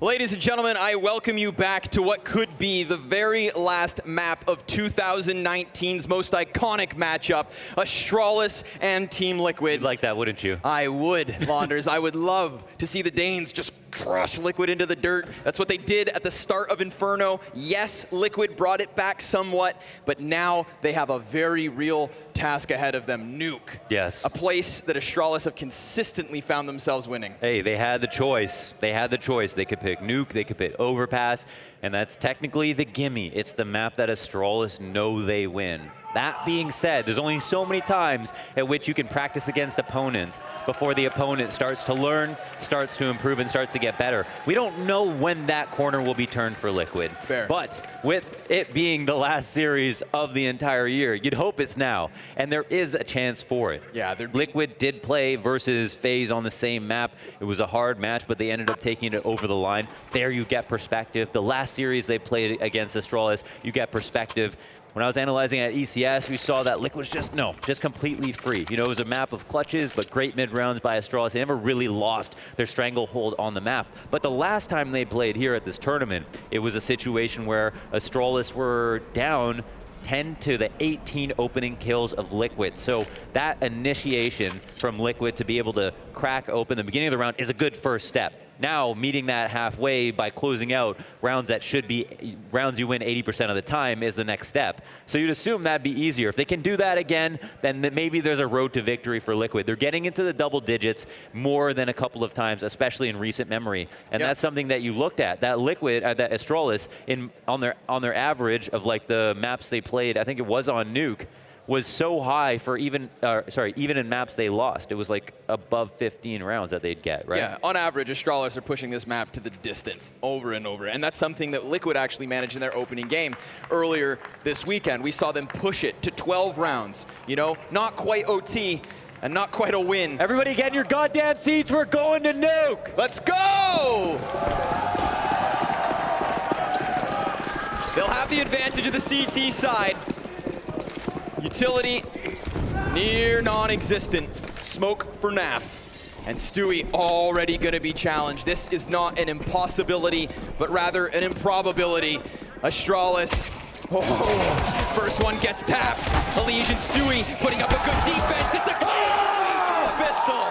Ladies and gentlemen, I welcome you back to what could be the very last map of 2019's most iconic matchup, Astralis and Team Liquid. You'd like that, wouldn't you? I would, Launders. I would love to see the Danes just crush Liquid into the dirt. That's what they did at the start of Inferno. Yes, Liquid brought it back somewhat, but now they have a very real task ahead of them, Nuke. Yes. A place that Astralis have consistently found themselves winning. Hey, they had the choice. They had the choice. They could pick Nuke, they could pick Overpass, and that's technically the gimme. It's the map that Astralis know they win. That being said, there's only so many times at which you can practice against opponents before the opponent starts to learn, starts to improve, and starts to get better. We don't know when that corner will be turned for Liquid. Fair. But with it being the last series of the entire year, you'd hope it's now. And there is a chance for it. Yeah, Liquid did play versus FAZE on the same map. It was a hard match, but they ended up taking it over the line. There you get perspective. The last series they played against Astralis, you get perspective. When I was analyzing at ECS, we saw that Liquid was just completely free. You know, it was a map of clutches, but great mid-rounds by Astralis. They never really lost their stranglehold on the map. But the last time they played here at this tournament, it was a situation where Astralis were down 10 to the 18 opening kills of Liquid. So that initiation from Liquid to be able to crack open the beginning of the round is a good first step. Now, meeting that halfway by closing out rounds that should be rounds you win 80% of the time is the next step. So you'd assume that'd be easier. If they can do that again, then maybe there's a road to victory for Liquid. They're getting into the double digits more than a couple of times, especially in recent memory. And that's something that you looked at. That Liquid, that Astralis, on their average of like the maps they played, I think it was on Nuke, was so high for even in maps they lost. It was like above 15 rounds that they'd get, right? Yeah, on average, Astralis are pushing this map to the distance over and over. And that's something that Liquid actually managed in their opening game earlier this weekend. We saw them push it to 12 rounds. You know, not quite OT and not quite a win. Everybody get in your goddamn seats. We're going to Nuke. Let's go! They'll have the advantage of the CT side. Utility, near non-existent. Smoke for NAF. And Stewie already gonna be challenged. This is not an impossibility, but rather an improbability. Astralis, first one gets tapped. Elysian Stewie putting up a good defense. It's a pistol.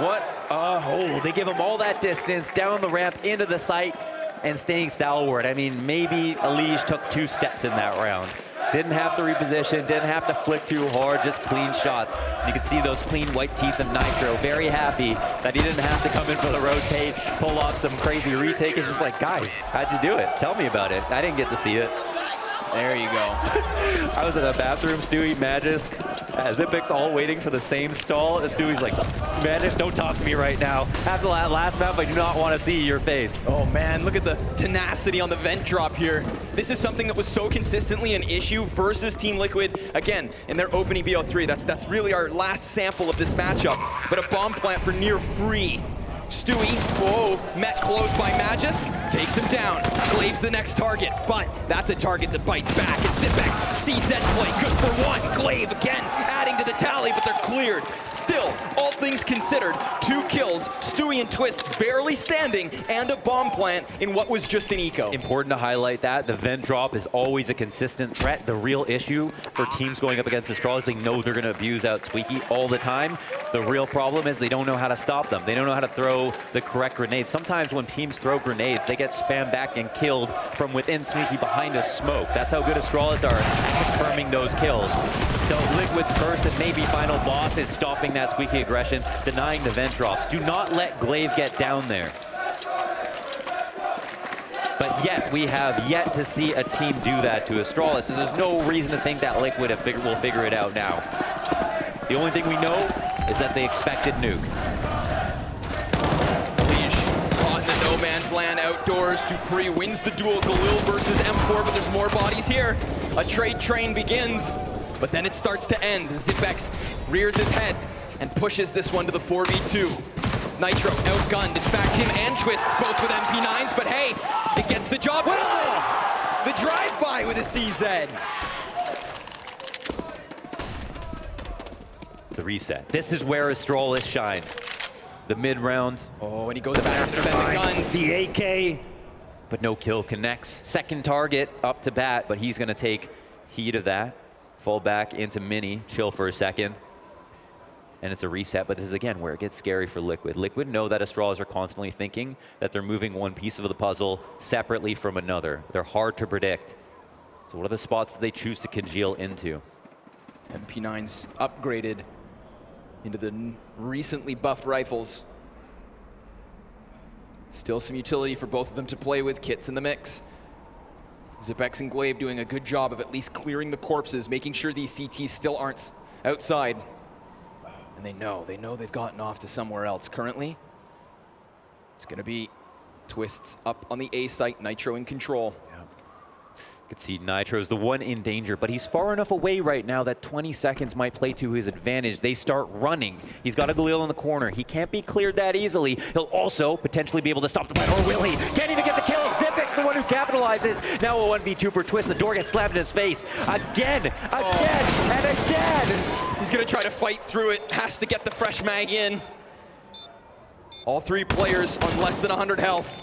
What a hole. They give him all that distance down the ramp into the site and staying stalwart. I mean, maybe Elige took 2 steps in that round. Didn't have to reposition, didn't have to flick too hard, just clean shots. You can see those clean white teeth of Nitro. Very happy that he didn't have to come in for the rotate, pull off some crazy retake. It's just like, guys, how'd you do it? Tell me about it. I didn't get to see it. There you go. I was in the bathroom, Stewie, Magisk, Zipix all waiting for the same stall. And Stewie's like, Magisk, don't talk to me right now. After the last map, I do not want to see your face. Oh man, look at the tenacity on the vent drop here. This is something that was so consistently an issue versus Team Liquid. Again, in their opening BO3, that's really our last sample of this matchup. But a bomb plant for near free. Stewie, met close by Magisk, takes him down. Glaive's the next target, but that's a target that bites back. And Zipex, CZ play, good for 1. Glaive again, adding to the tally, but they're cleared. Still, all things considered, 2 kills, Stewie and Twists barely standing, and a bomb plant in what was just an eco. Important to highlight that. The vent drop is always a consistent threat. The real issue for teams going up against Astralis, they know they're going to abuse out Squeaky all the time. The real problem is they don't know how to stop them. They don't know how to throw the correct grenades. Sometimes when teams throw grenades, they get spammed back and killed from within Squeaky behind a smoke. That's how good Astralis are at confirming those kills. So Liquid's first and maybe final boss is stopping that Squeaky aggression, denying the vent drops. Do not let Glaive get down there. But yet, we have yet to see a team do that to Astralis, so there's no reason to think that Liquid will figure it out now. The only thing we know is that they expected Nuke. No man's land outdoors. Dupree wins the duel. Galil versus M4, but there's more bodies here. A trade train begins, but then it starts to end. Zipex rears his head and pushes this one to the 4v2. Nitro outgunned. In fact, him and Twists both with MP9s, but hey, it gets the job done. The drive-by with a CZ. The reset. This is where Astralis shine. the mid round. Oh, and he goes back to defend the guns. The AK, but no kill connects. Second target up to bat, but he's gonna take heed of that. Fall back into Mini, chill for a second. And it's a reset, but this is again where it gets scary for Liquid. Liquid know that Astralis are constantly thinking that they're moving one piece of the puzzle separately from another. They're hard to predict. So what are the spots that they choose to congeal into? MP9's upgraded into the recently buffed rifles. Still some utility for both of them to play with, kits in the mix. Zipex and Glaive doing a good job of at least clearing the corpses, making sure these CTs still aren't outside. And they know they've gotten off to somewhere else. Currently, it's gonna be Twists up on the A site, Nitro in control. You could see Nitro's the one in danger, but he's far enough away right now that 20 seconds might play to his advantage. They start running. He's got a Galil in the corner. He can't be cleared that easily. He'll also potentially be able to stop the fight, or will he? Can't even get the kill. Zipix, the one who capitalizes. Now a 1v2 for Twist. The door gets slammed in his face. Again, and again. He's gonna try to fight through it. Has to get the fresh mag in. All three players on less than 100 health.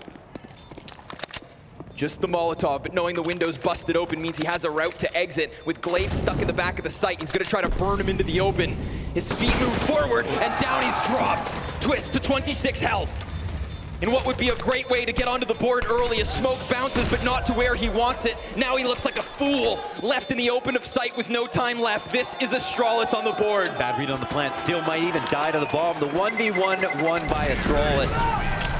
Just the Molotov, but knowing the window's busted open means he has a route to exit. With Glaive stuck in the back of the site, he's gonna try to burn him into the open. His feet move forward, and down he's dropped. Twist to 26 health. In what would be a great way to get onto the board early, as smoke bounces, but not to where he wants it. Now he looks like a fool, left in the open of sight with no time left. This is Astralis on the board. Bad read on the plant, still might even die to the bomb. The 1v1 won by Astralis.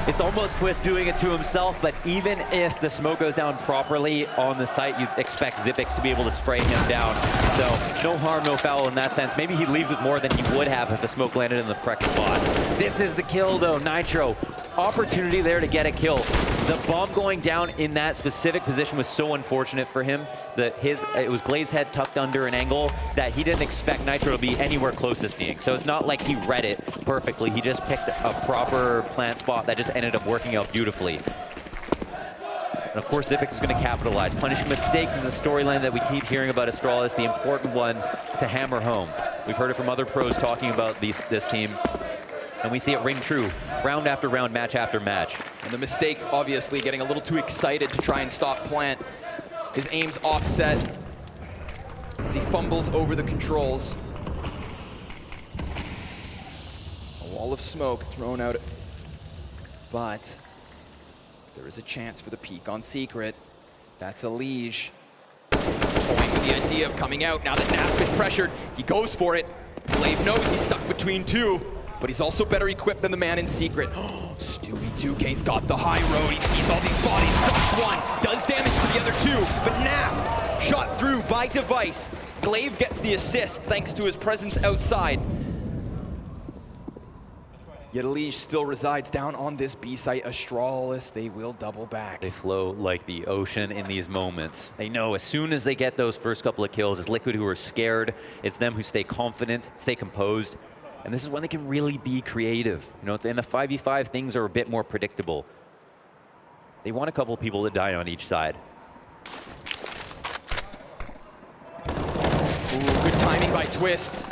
It's almost Twist doing it to himself, but even if the smoke goes down properly on the site, you'd expect Zipix to be able to spray him down. So no harm, no foul in that sense. Maybe he leaves with more than he would have if the smoke landed in the correct spot. This is the kill though, Nitro. Opportunity there to get a kill. The bomb going down in that specific position was so unfortunate for him that it was Glaive's head tucked under an angle that he didn't expect Nitro to be anywhere close to seeing. So it's not like he read it perfectly. He just picked a proper plant spot that just ended up working out beautifully. And of course, Zipix is going to capitalize. Punishing mistakes is a storyline that we keep hearing about Astralis, the important one to hammer home. We've heard it from other pros talking about this team. And we see it ring true, round after round, match after match. And the mistake, obviously, getting a little too excited to try and stop Plant. His aim's offset as he fumbles over the controls. A wall of smoke thrown out, but there is a chance for the peek on Secret. That's a Liege. Toying with the idea of coming out. Now that Nav's been pressured, he goes for it. Glaive knows he's stuck between two, but he's also better equipped than the man in Secret. Stewie 2K's got the high road. He sees all these bodies, drops one, does damage to the other two, but Nav shot through by Device. Glaive gets the assist thanks to his presence outside. Yet Elige still resides down on this B site. Astralis, they will double back. They flow like the ocean in these moments. They know as soon as they get those first couple of kills, it's Liquid who are scared. It's them who stay confident, stay composed. And this is when they can really be creative. You know, in the 5v5, things are a bit more predictable. They want a couple of people to die on each side. Ooh, good timing by Twists.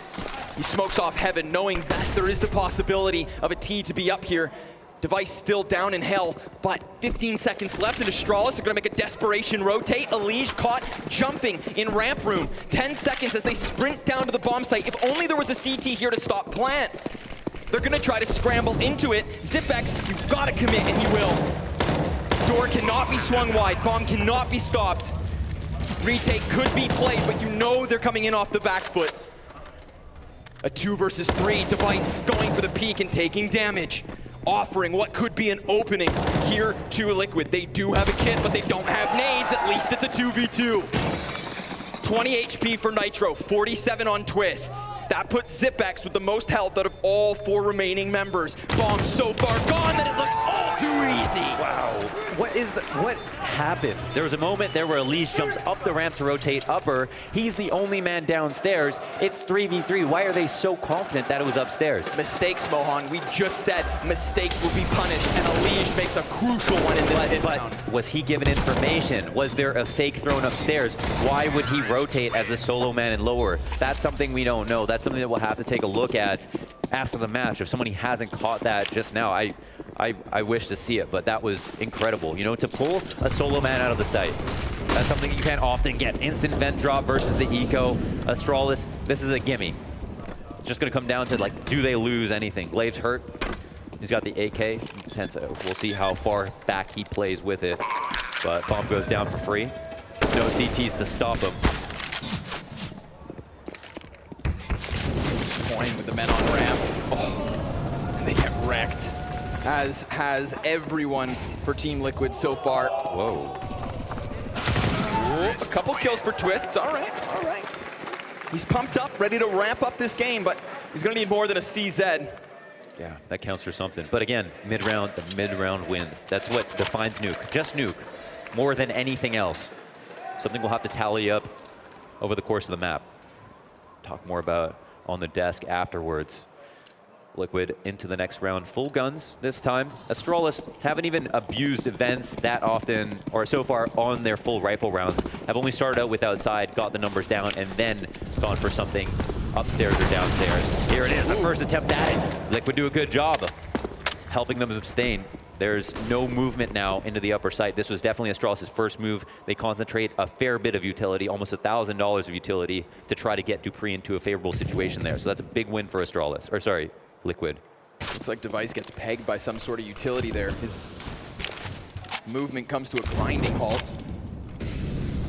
He smokes off Heaven, knowing that there is the possibility of a T to be up here. Device still down in hell, but 15 seconds left, and Astralis are gonna make a desperation rotate. Elige caught jumping in ramp room. 10 seconds as they sprint down to the bomb site. If only there was a CT here to stop Plant. They're gonna try to scramble into it. Zipex, you've gotta commit, and he will. Door cannot be swung wide. Bomb cannot be stopped. Retake could be played, but you know they're coming in off the back foot. A 2 versus 3, Device going for the peak and taking damage. Offering what could be an opening here to Liquid. They do have a kit, but they don't have nades. At least it's a 2v2. 20 HP for Nitro, 47 on Twists. That puts Zipex with the most health out of all 4 remaining members. Bomb so far gone that it looks all too easy. Wow. What happened? There was a moment there where Elige jumps up the ramp to rotate upper. He's the only man downstairs. It's 3v3. Why are they so confident that it was upstairs? Mistakes, Mohan. We just said mistakes will be punished, and Elige makes a crucial one in this round. But was he given information? Was there a fake thrown upstairs? Why would he rotate as a solo man and lower? That's something we don't know. That's something that we'll have to take a look at after the match. If somebody hasn't caught that just now, I wish to see it, but that was incredible. You know, to pull a solo man out of the site, that's something you can't often get. Instant vent drop versus the eco. Astralis, this is a gimme. It's just gonna come down to, like, do they lose anything? Glaive's hurt. He's got the AK. We'll see how far back he plays with it. But bomb goes down for free. No CTs to stop him. Toying with the men on ramp. Oh, and they get wrecked. As has everyone for Team Liquid so far. Whoa. Ooh, a couple kills for Twists. All right, all right. He's pumped up, ready to ramp up this game, but he's going to need more than a CZ. Yeah, that counts for something. But again, mid-round, the mid-round wins. That's what defines Nuke. Just Nuke, more than anything else. Something we'll have to tally up over the course of the map. Talk more about on the desk afterwards. Liquid into the next round, full guns this time. Astralis haven't even abused events that often, or so far on their full rifle rounds. Have only started out with outside, got the numbers down, and then gone for something upstairs or downstairs. Here it is, the first attempt at it. Liquid do a good job helping them abstain. There's no movement now into the upper site. This was definitely Astralis' first move. They concentrate a fair bit of utility, almost $1,000 of utility, to try to get Dupree into a favorable situation there. So that's a big win for Astralis, or sorry, Liquid. Looks like Device gets pegged by some sort of utility there. His movement comes to a grinding halt.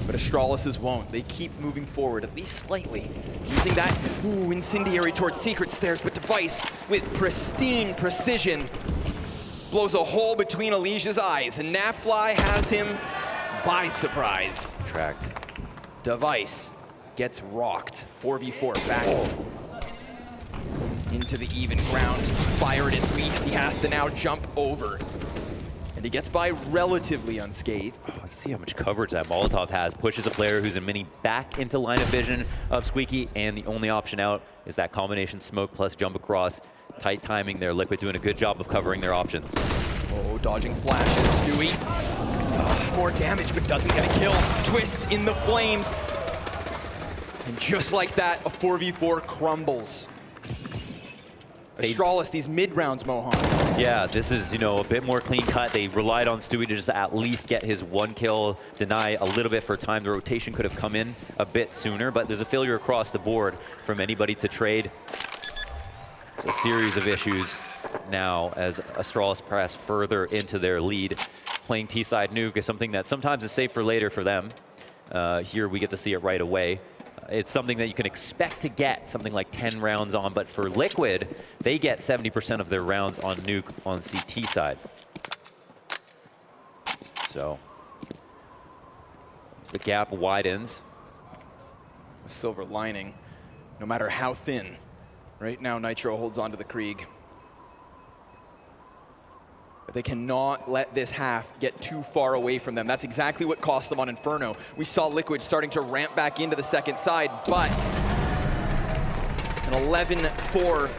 But Astralis' won't. They keep moving forward, at least slightly. Using that incendiary towards Secret Stairs, but Device, with pristine precision, blows a hole between Alicia's eyes, and Nafly has him by surprise. Tracked. Device gets rocked. 4v4 back into the even ground. Fire at his feet as he has to now jump over. And he gets by relatively unscathed. Oh, you see how much coverage that Molotov has. Pushes a player who's in mini back into line of vision of Squeaky, and the only option out is that combination smoke plus jump across. Tight timing there. Liquid doing a good job of covering their options. Oh, dodging flashes. Stewie. More damage, but doesn't get a kill. Twists in the flames. And just like that, a 4v4 crumbles. Astralis, these mid-rounds, Mohan. Yeah, this is, you know, a bit more clean cut. They relied on Stewie to just at least get his one kill, deny a little bit for time. The rotation could have come in a bit sooner, but there's a failure across the board from anybody to trade. It's a series of issues now as Astralis press further into their lead. Playing T-side Nuke is something that sometimes is safe for later for them. Here we get to see it right away. It's something that you can expect to get something like 10 rounds on, but for Liquid, they get 70% of their rounds on Nuke on CT side. So the gap widens. A silver lining, no matter how thin. Right now, Nitro holds onto the Krieg. But they cannot let this half get too far away from them. That's exactly what cost them on Inferno. We saw Liquid starting to ramp back into the second side, but an 11-4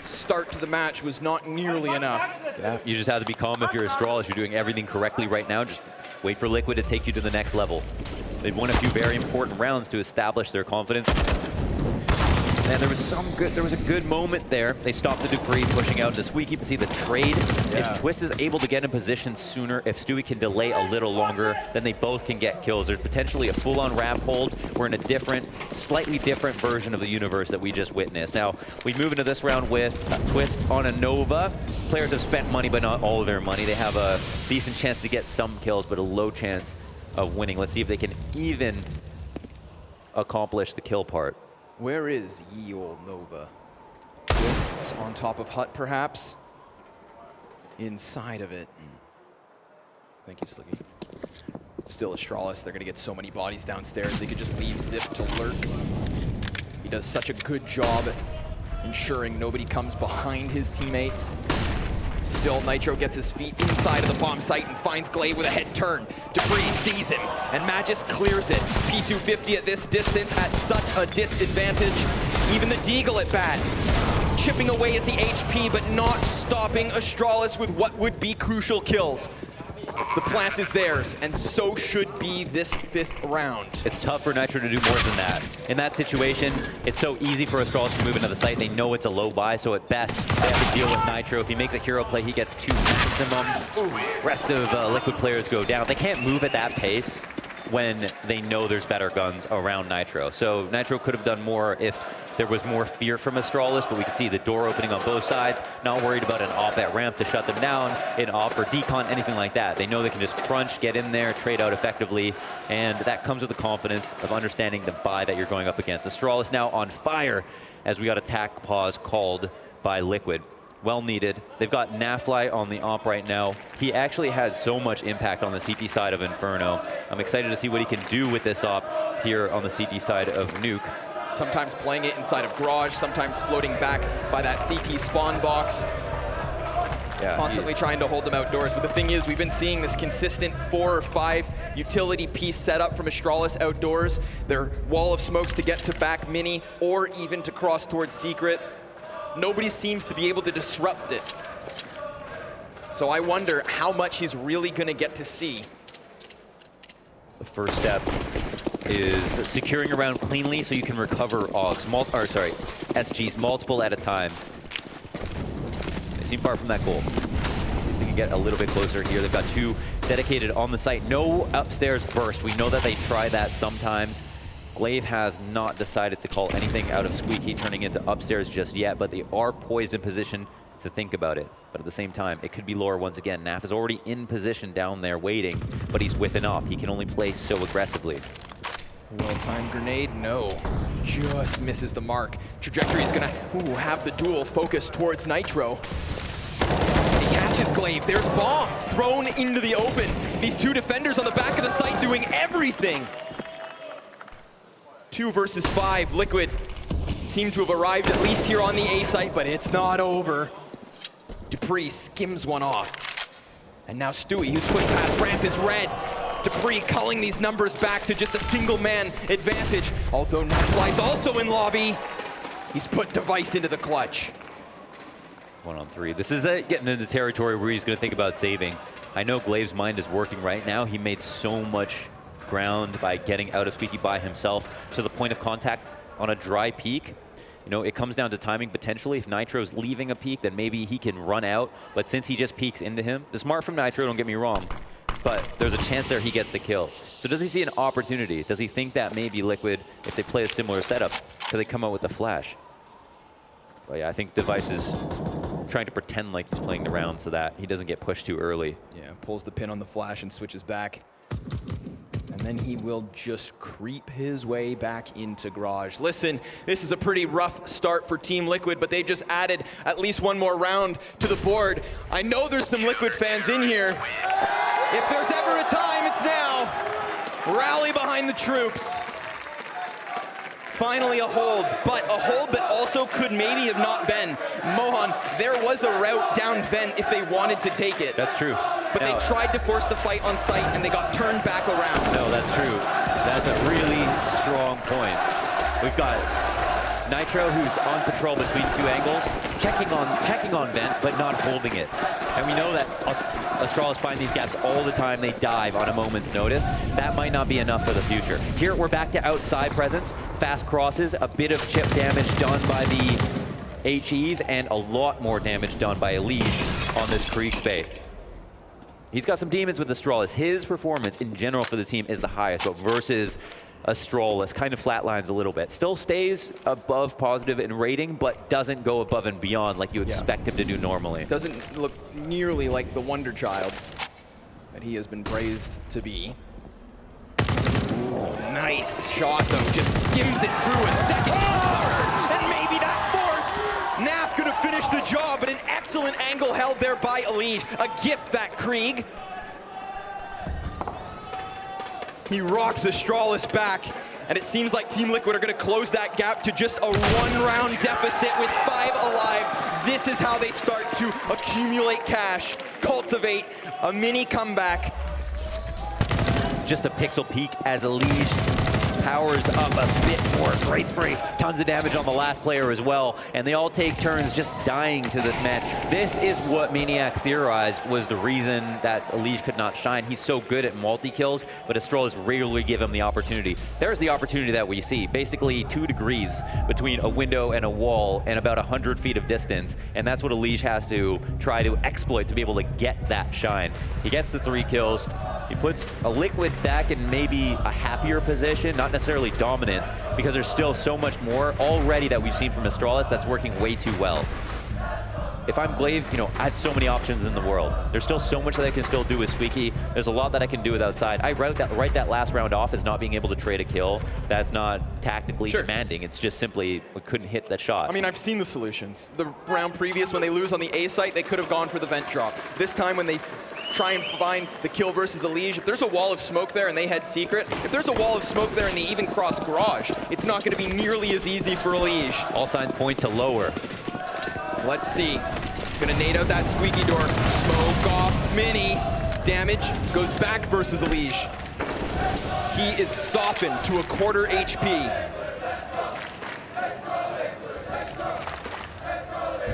start to the match was not nearly enough. Yeah, you just have to be calm if you're Astralis. You're doing everything correctly right now. Just wait for Liquid to take you to the next level. They've won a few very important rounds to establish their confidence. And there was a good moment there. They stopped the Dupree, pushing out to Squeaky to see the trade. Yeah. If Twist is able to get in position sooner, if Stewie can delay a little longer, then they both can get kills. There's potentially a full-on ramp hold. We're in a different, slightly different version of the universe that we just witnessed. Now, we move into this round with Twist on a Nova. Players have spent money, but not all of their money. They have a decent chance to get some kills, but a low chance of winning. Let's see if they can even accomplish the kill part. Where is ye old Nova? Twists on top of Hut, perhaps? Inside of it. Thank you, Slicky. Still Astralis. They're going to get so many bodies downstairs. They could just leave Zip to lurk. He does such a good job at ensuring nobody comes behind his teammates. Still, Nitro gets his feet inside of the bomb site and finds Glaive with a head turn. Dupree sees him, and Magis clears it. P250 at this distance at such a disadvantage. Even the Deagle at bat, chipping away at the HP, but not stopping Astralis with what would be crucial kills. The plant is theirs, and so should be this 5th round. It's tough for Nitro to do more than that. In that situation, it's so easy for Astralis to move into the site. They know it's a low buy, so at best, they have to deal with Nitro. If he makes a hero play, he gets 2 maximum. Rest of Liquid players go down. They can't move at that pace when they know there's better guns around Nitro. So Nitro could have done more if there was more fear from Astralis, but we can see the door opening on both sides, not worried about an op at ramp to shut them down, an op for decon, anything like that. They know they can just crunch, get in there, trade out effectively, and that comes with the confidence of understanding the buy that you're going up against. Astralis now on fire as we got attack pause called by Liquid. Well needed. They've got NAVI on the op right now. He actually had so much impact on the CT side of Inferno. I'm excited to see what he can do with this op here on the CT side of Nuke. Sometimes playing it inside of Garage, sometimes floating back by that CT spawn box. Yeah, constantly trying to hold them outdoors. But the thing is, we've been seeing this consistent 4 or 5 utility piece setup from Astralis outdoors. Their wall of smokes to get to back mini or even to cross towards secret. Nobody seems to be able to disrupt it. So I wonder how much he's really going to get to see. The first step is securing around cleanly so you can recover AUGs, SGs, multiple at a time. They seem far from that goal. Let's see if we can get a little bit closer here. They've got 2 dedicated on the site. No upstairs burst. We know that they try that sometimes. Glaive has not decided to call anything out of Squeaky turning into upstairs just yet, but they are poised in position to think about it. But at the same time, it could be lower once again. Naf is already in position down there waiting, but he's with an op. He can only play so aggressively. Well-timed grenade, no. Just misses the mark. Trajectory is gonna have the duel focused towards Nitro. He catches Glaive. There's bomb thrown into the open. These 2 defenders on the back of the site doing everything. 2 versus 5. Liquid seem to have arrived at least here on the A site, but it's not over. Dupree skims one off. And now Stewie, who's pushed past ramp, is red. Dupree culling these numbers back to just a single-man advantage. Although NAVI's also in lobby, he's put Device into the clutch. 1-on-3. This is getting into territory where he's going to think about saving. I know Glaive's mind is working right now. He made so much ground by getting out of Squeaky by himself to the point of contact on a dry peak. You know, it comes down to timing potentially. If Nitro's leaving a peak, then maybe he can run out. But since he just peeks into him, it's smart from Nitro, don't get me wrong. But there's a chance there he gets the kill. So does he see an opportunity? Does he think that maybe Liquid, if they play a similar setup, do they come out with the flash? Well, yeah, I think Device is trying to pretend like he's playing the round so that he doesn't get pushed too early. Yeah, pulls the pin on the flash and switches back. And then he will just creep his way back into Garage. Listen, this is a pretty rough start for Team Liquid, but they just added at least 1 more round to the board. I know there's some Liquid fans in here. If there's ever a time, it's now. Rally behind the troops. Finally a hold, but a hold that also could maybe have not been. Mohan, there was a route down vent if they wanted to take it. That's true. But they tried to force the fight on site and they got turned back around. No, that's true. That's a really strong point. We've got Nitro, who's on patrol between 2 angles, checking on vent, but not holding it. And we know that Astralis find these gaps all the time. They dive on a moment's notice. That might not be enough for the future. Here, we're back to outside presence. Fast crosses, a bit of chip damage done by the HEs, and a lot more damage done by Elite on this Creek bait. He's got some demons with Astralis. His performance in general for the team is the highest, but versus Astralis kind of flatlines a little bit. Still stays above positive in rating, but doesn't go above and beyond like you expect him to do normally. Doesn't look nearly like the wonder child that he has been praised to be. Ooh, nice shot though, just skims it through a second. And maybe that 4th. Naf gonna finish the job, but an excellent angle held there by Elige. A gift that Krieg. He rocks Astralis back, and it seems like Team Liquid are gonna close that gap to just a 1-round deficit with 5 alive. This is how they start to accumulate cash, cultivate a mini comeback. Just a pixel peek as Elige powers up a bit more. Great spray, tons of damage on the last player as well, and they all take turns just dying to this man. This is what Maniac theorized was the reason that Elige could not shine. He's so good at multi-kills, but Astralis rarely give him the opportunity. There's the opportunity that we see, basically 2 degrees between a window and a wall and about 100 feet of distance, and that's what Elige has to try to exploit to be able to get that shine. He gets the 3 kills. He puts a Liquid back in maybe a happier position, not necessarily dominant, because there's still so much more already that we've seen from Astralis that's working way too well. If I'm Glaive, you know, I have so many options in the world. There's still so much that I can still do with Squeaky. There's a lot that I can do with outside. I write that last round off as not being able to trade a kill. That's not tactically demanding. It's just simply we couldn't hit that shot. I mean, I've seen the solutions. The round previous, when they lose on the A site, they could have gone for the vent drop. This time, when they try and find the kill versus Elige, if there's a wall of smoke there and they head secret, if there's a wall of smoke there and they even cross garage, it's not going to be nearly as easy for Elige. All signs point to lower. Let's see. Gonna nade out that squeaky door. Smoke off Mini. Damage goes back versus Elige. He is softened to a quarter HP.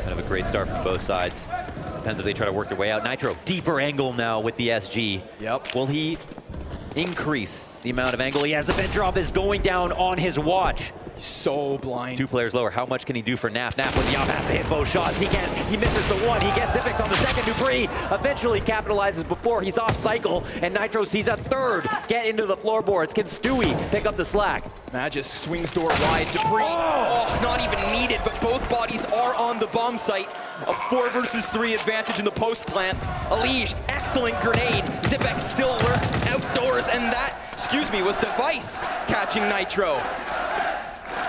Kind of a great start from both sides. Depends if they try to work their way out. Nitro, deeper angle now with the SG. Yep. Will he increase the amount of angle he has? The vent drop is going down on his watch. So blind. 2 players lower. How much can he do for NAF? NAF with the off has to hit both shots. He can. He misses the 1. He gets Zipix on the second. Dupree eventually capitalizes before he's off cycle, and Nitro sees a 3rd get into the floorboards. Can Stewie pick up the slack? Magis swings door wide. Dupree, not even needed, but both bodies are on the bomb site. A 4 versus 3 advantage in the post plant. Elige, excellent grenade. Zipex still lurks outdoors, and that, was THEIVES catching Nitro.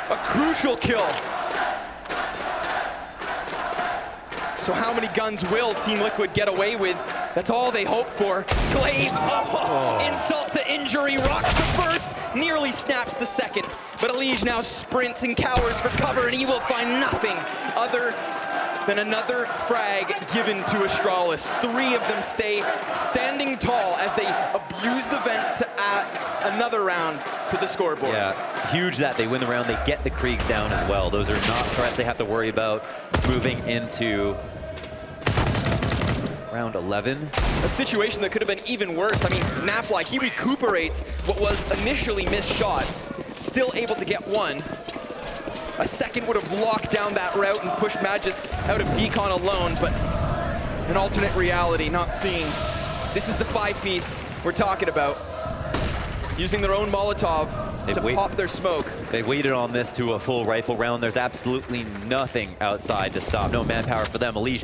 A crucial kill. So how many guns will Team Liquid get away with? That's all they hope for. Glaive, insult to injury, rocks the first, nearly snaps the second. But Elige now sprints and cowers for cover, and he will find nothing other than another frag given to Astralis. 3 of them stay standing tall as they abuse the vent to add another round to the scoreboard. Yeah, huge that they win the round. They get the Kriegs down as well. Those are not threats they have to worry about moving into round 11. A situation that could have been even worse. I mean, Nafly, he recuperates what was initially missed shots, still able to get 1. A second would have locked down that route and pushed Magis out of decon alone, but an alternate reality, not seeing. This is the 5-piece we're talking about. Using their own Molotov to pop their smoke. They waited on this to a full rifle round. There's absolutely nothing outside to stop. No manpower for them. Elige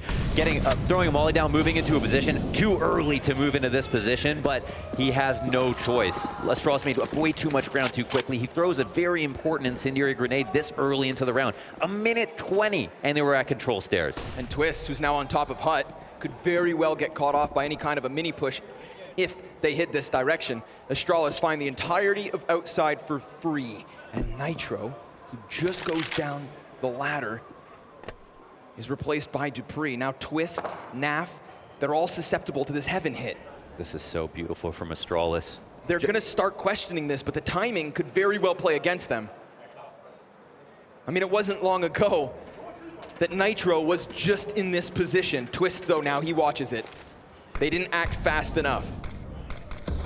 throwing a molly down, moving into a position. Too early to move into this position, but he has no choice. Astralis made way too much ground too quickly. He throws a very important incendiary grenade this early into the round. 1:20, and they were at control stairs. And Twist, who's now on top of Hut, could very well get caught off by any kind of a mini push if they hit this direction. Astralis find the entirety of outside for free. And Nitro, who just goes down the ladder, is replaced by Dupree. Now Twists, Naf, they're all susceptible to this heaven hit. This is so beautiful from Astralis. They're gonna start questioning this, but the timing could very well play against them. I mean, it wasn't long ago that Nitro was just in this position. Twist, though, now he watches it. They didn't act fast enough.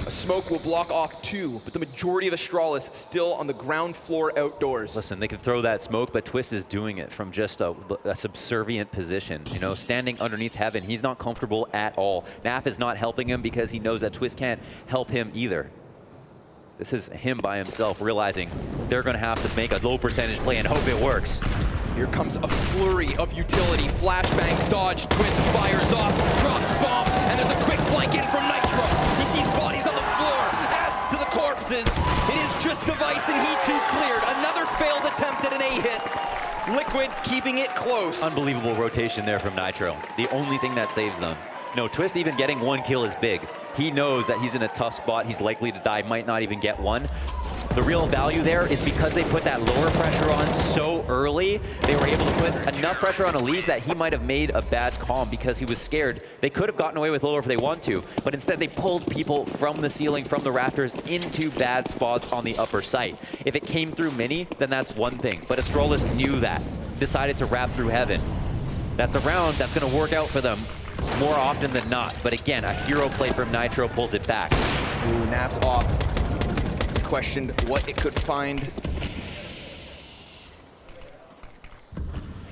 A smoke will block off 2, but the majority of Astralis still on the ground floor outdoors. Listen, they can throw that smoke, but Twist is doing it from just a subservient position. You know, standing underneath heaven, he's not comfortable at all. Naf is not helping him because he knows that Twist can't help him either. This is him by himself realizing they're gonna have to make a low percentage play and hope it works. Here comes a flurry of utility. Flashbangs dodge, Twist fires off, drops bomb, and there's a quick flank in from Nitro. He sees bodies on the floor, adds to the corpses. It is just THEIVES and he too cleared. Another failed attempt at an A hit. Liquid keeping it close. Unbelievable rotation there from Nitro. The only thing that saves them. No, Twist even getting 1 kill is big. He knows that he's in a tough spot. He's likely to die, might not even get 1. The real value there is because they put that lower pressure on so early, they were able to put enough pressure on Elige that he might have made a bad calm because he was scared. They could have gotten away with lower if they want to, but instead they pulled people from the ceiling, from the rafters, into bad spots on the upper site. If it came through Mini, then that's one thing, but Astralis knew that, decided to wrap through Heaven. That's a round that's going to work out for them more often than not. But again, a hero play from Nitro pulls it back. Ooh, Nav's off. Questioned what it could find.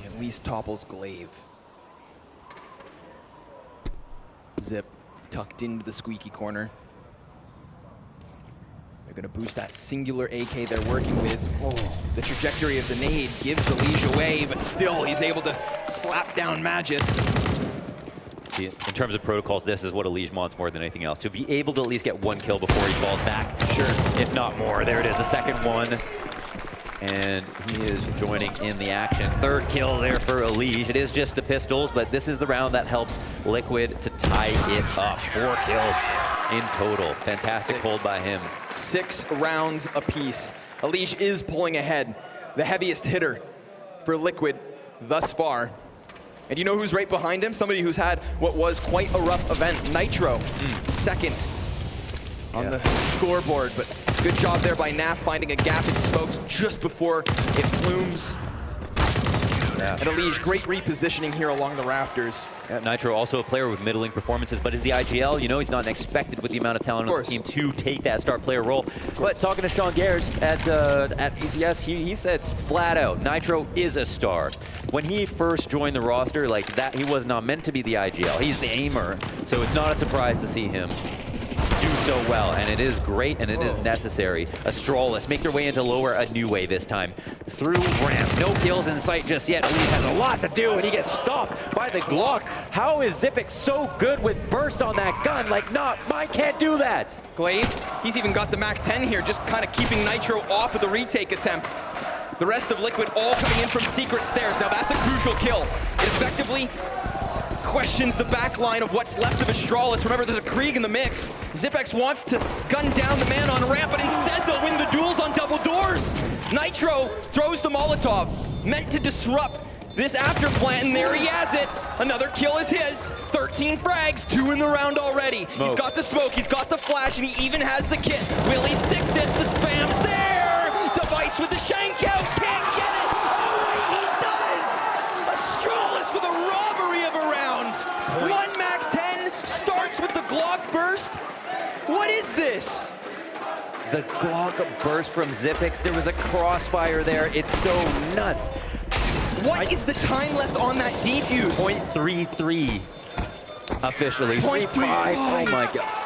He at least topples Glaive. Zip tucked into the squeaky corner. They're gonna boost that singular AK they're working with. Oh, the trajectory of the nade gives Elige away, but still he's able to slap down Magisk. See, in terms of protocols, this is what Elige wants more than anything else. To be able to at least get one kill before he falls back. Sure. If not more. There it is, the second one. And he is joining in the action. Third kill there for Elige. It is just the pistols, but this is the round that helps Liquid to tie it up. 4 kills in total. Fantastic hold by him. 6 rounds apiece. Elige is pulling ahead. The heaviest hitter for Liquid thus far. And you know who's right behind him? Somebody who's had what was quite a rough event. Nitro, second on the scoreboard, but good job there by NAV finding a gap in smokes just before it plumes. Yeah. And Elige, great repositioning here along the rafters. Yeah, Nitro also a player with middling performances, but is the IGL, you know he's not expected with the amount of talent on the team to take that star player role. But talking to Sean Gares at ACS, he said flat out, Nitro is a star. When he first joined the roster, like that, he was not meant to be the IGL. He's the aimer, so it's not a surprise to see him do so well, and it is great and it is necessary. Astralis make their way into lower a new way this time. Through ramp, no kills in sight just yet. Elige has a lot to do and he gets stopped by the Glock. How is Zipic so good with burst on that gun? Like, mine can't do that. Glaive, he's even got the MAC-10 here, just kind of keeping Nitro off of the retake attempt. The rest of Liquid all coming in from secret stairs. Now that's a crucial kill. It effectively questions the back line of what's left of Astralis. Remember, there's a Krieg in the mix. Zipex wants to gun down the man on ramp, but instead they'll win the duels on double doors. Nitro throws the Molotov, meant to disrupt this after plant, and there he has it. Another kill is his. 13 frags, 2 in the round already. Smoke. He's got the smoke, he's got the flash, and he even has the kit. Will he stick this? The spam's there. Device with the shank out, can't get it. Oh, wait, he does. Astralis with a robbery of a round. 1 MAC-10 starts with the Glock burst. What is this? The Glock burst from Zipex. There was a crossfire there. It's so nuts. What is the time left on that defuse? 0.33 officially. 0.35. Oh my god.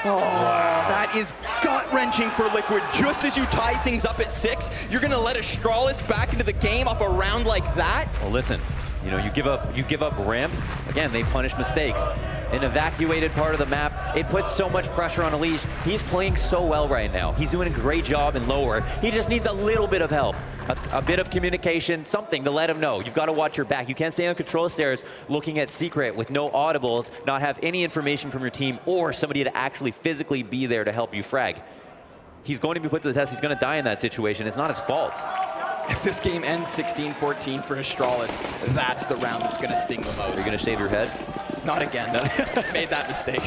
Oh, that is gut-wrenching for Liquid. Just as you tie things up at 6, you're gonna let Astralis back into the game off a round like that? Well, listen, you know, you give up ramp. Again, they punish mistakes. An evacuated part of the map, it puts so much pressure on Elige. He's playing so well right now. He's doing a great job in lower. He just needs a little bit of help, a bit of communication, something to let him know. You've got to watch your back. You can't stay on control stairs looking at secret with no audibles, not have any information from your team or somebody to actually physically be there to help you frag. He's going to be put to the test. He's going to die in that situation. It's not his fault. If this game ends 16-14 for Astralis, that's the round that's gonna sting the most. Are you going to shave your head? Not again. Made that mistake.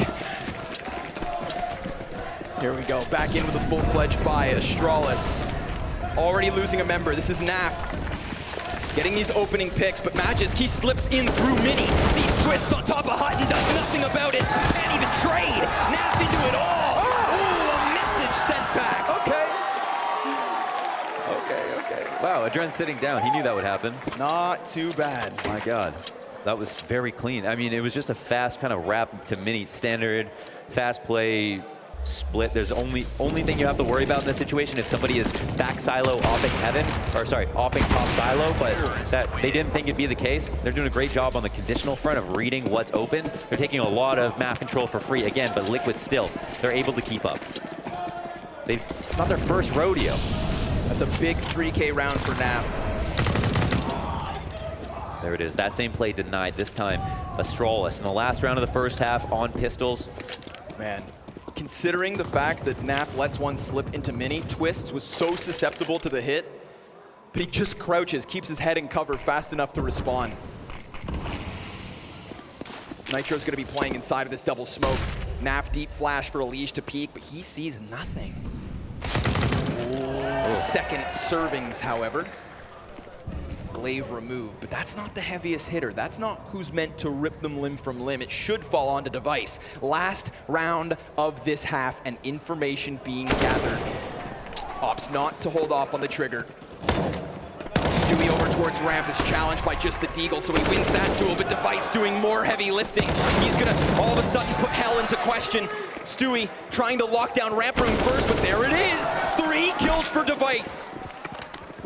Here we go. Back in with a full-fledged buy. Astralis already losing a member. This is NAF. Getting these opening picks, but Magisk, he slips in through Mini. Sees twists on top of Hutton, does nothing about it. Can't even trade. NAF into it all. Ooh, a message sent back. Wow, Adren's sitting down. He knew that would happen. Not too bad. My God, that was very clean. I mean, it was just a fast kind of wrap to Mini standard, fast play, split. There's only thing you have to worry about in this situation if somebody is back silo opping heaven, or sorry, opping top silo, but that they didn't think it'd be the case. They're doing a great job on the conditional front of reading what's open. They're taking a lot of map control for free again, but Liquid still, they're able to keep up. It's not their first rodeo. That's a big 3K round for NAF. There it is. That same play denied this time. Astralis in the last round of the first half on pistols. Man, Considering the fact that NAF lets one slip into mini, Twists was so susceptible to the hit, but he just crouches, keeps his head in cover fast enough to respond. Nitro's gonna be playing inside of this double smoke. NAF deep flash for Elige to peek, but he sees nothing. Second servings, however. Glaive removed, but that's not the heaviest hitter. That's not who's meant to rip them limb from limb. It should fall onto Device. Last round of this half and information being gathered. Opts not to hold off on the trigger. Stewie over towards ramp is challenged by just the Deagle, so he wins that duel, but Device doing more heavy lifting. He's gonna all of a sudden put Hell into question. Stewie trying to lock down ramp room first, but there it is! 3 kills for Device.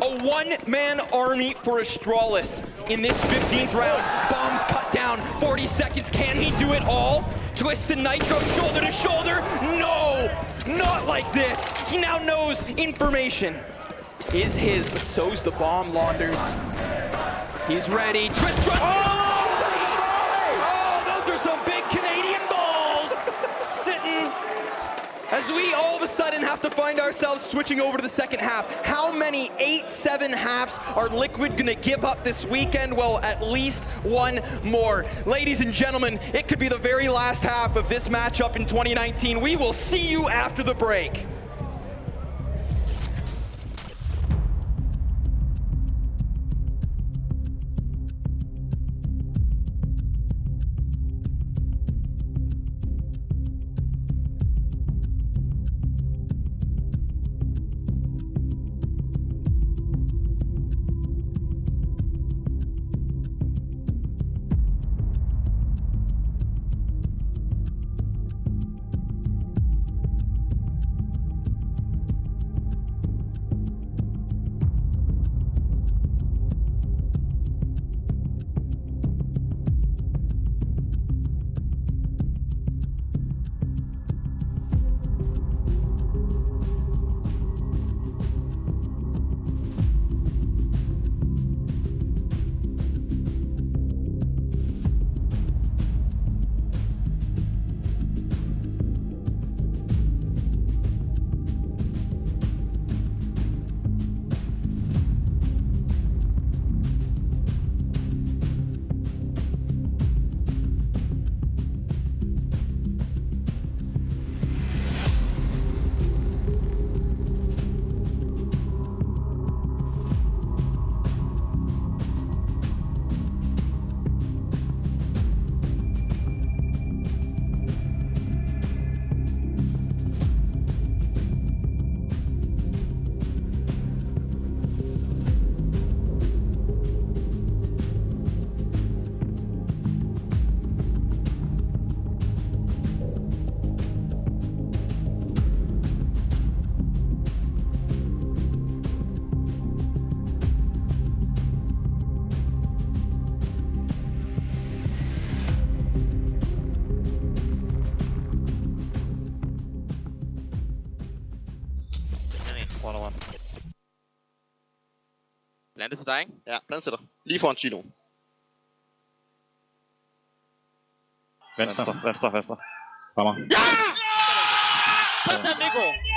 A one-man army for Astralis in this 15th round. Bombs cut down, 40 seconds. Can he do it all? Twist and Nitro shoulder to shoulder. No, not like this. He now knows information is his, but so's the bomb launders. He's ready. Twist runs. Oh, those are some big Canadian balls sitting. As we all of a sudden have to find ourselves switching over to the second half. How many 8-7 halves are Liquid gonna give up this weekend? Well, at least one more. Ladies and gentlemen, it could be the very last half of this matchup in 2019. We will see you after the break. Plantet til dig, ikke? Ja, plan til dig. Lige foran Chino. Venstre. Rammer.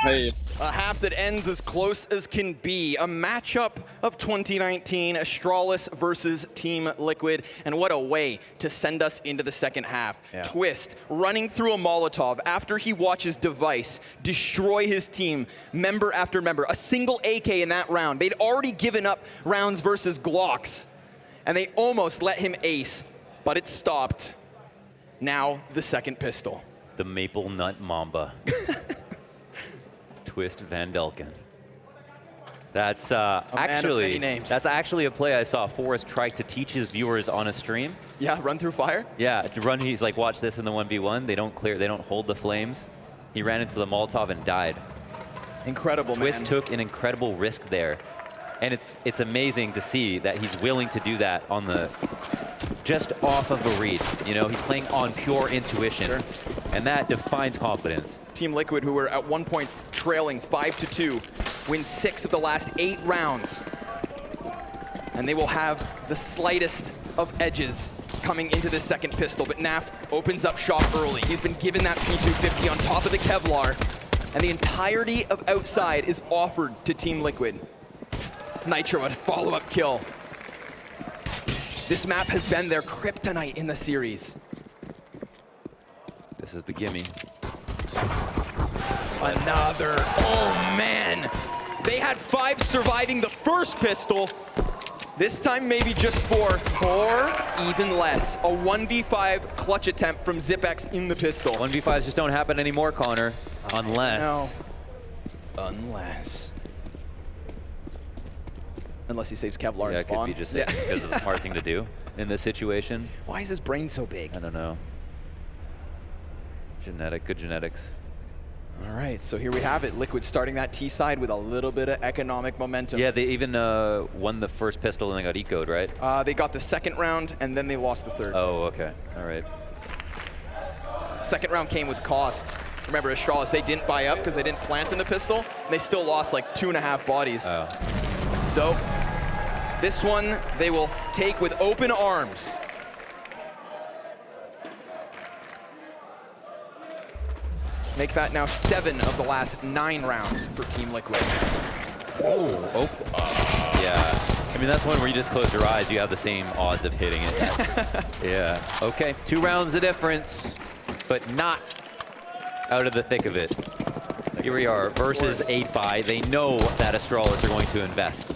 Hey. A half that ends as close as can be. A matchup of 2019, Astralis versus Team Liquid. And what a way to send us into the second half. Yeah. Twist running through a Molotov after he watches Device destroy his team, member after member. A single AK in that round. They'd already given up rounds versus Glocks, and they almost let him ace, but it stopped. Now the second pistol. The Maple Nut Mamba. Twist Van Delken. That's actually a play I saw Forrest try to teach his viewers on a stream. Yeah, run through fire? Yeah, to run, he's like, watch this in the 1v1. They don't hold the flames. He ran into the Molotov and died. Incredible, Twist man. took an incredible risk there. And it's amazing to see that he's willing to do that on the, just off of a read. You know, he's playing on pure intuition. Sure. And that defines confidence. Team Liquid, who were at one point trailing 5-2, win 6 of the last 8 rounds. And they will have the slightest of edges coming into this second pistol, but NAF opens up shop early. He's been given that P250 on top of the Kevlar, and the entirety of outside is offered to Team Liquid. Nitro, a follow-up kill. This map has been their kryptonite in the series. This is the gimme. Another, oh man. They had 5 surviving the first pistol. This time maybe just 4 or even less. A 1v5 clutch attempt from Zipex in the pistol. 1v5s just don't happen anymore, Connor, unless. No. Unless he saves Kevlar and Yeah, it spawn. could be just because it's the smart thing to do in this situation. Why is his brain so big? I don't know. Good genetics. All right, so here we have it. Liquid starting that T side with a little bit of economic momentum. Yeah, they even won the first pistol and they got eco'd, right? They got the second round and then they lost the third. Oh, okay. All right. Second round came with costs. Remember, Astralis, they didn't buy up because they didn't plant in the pistol. And they still lost like 2.5 bodies. Oh. So this one they will take with open arms. Make that now 7 of the last 9 rounds for Team Liquid. Oh. Yeah. I mean, that's one where you just close your eyes, you have the same odds of hitting it. Yeah. Okay, 2 rounds the difference, but not out of the thick of it. Here we are versus 8x. They know that Astralis are going to invest.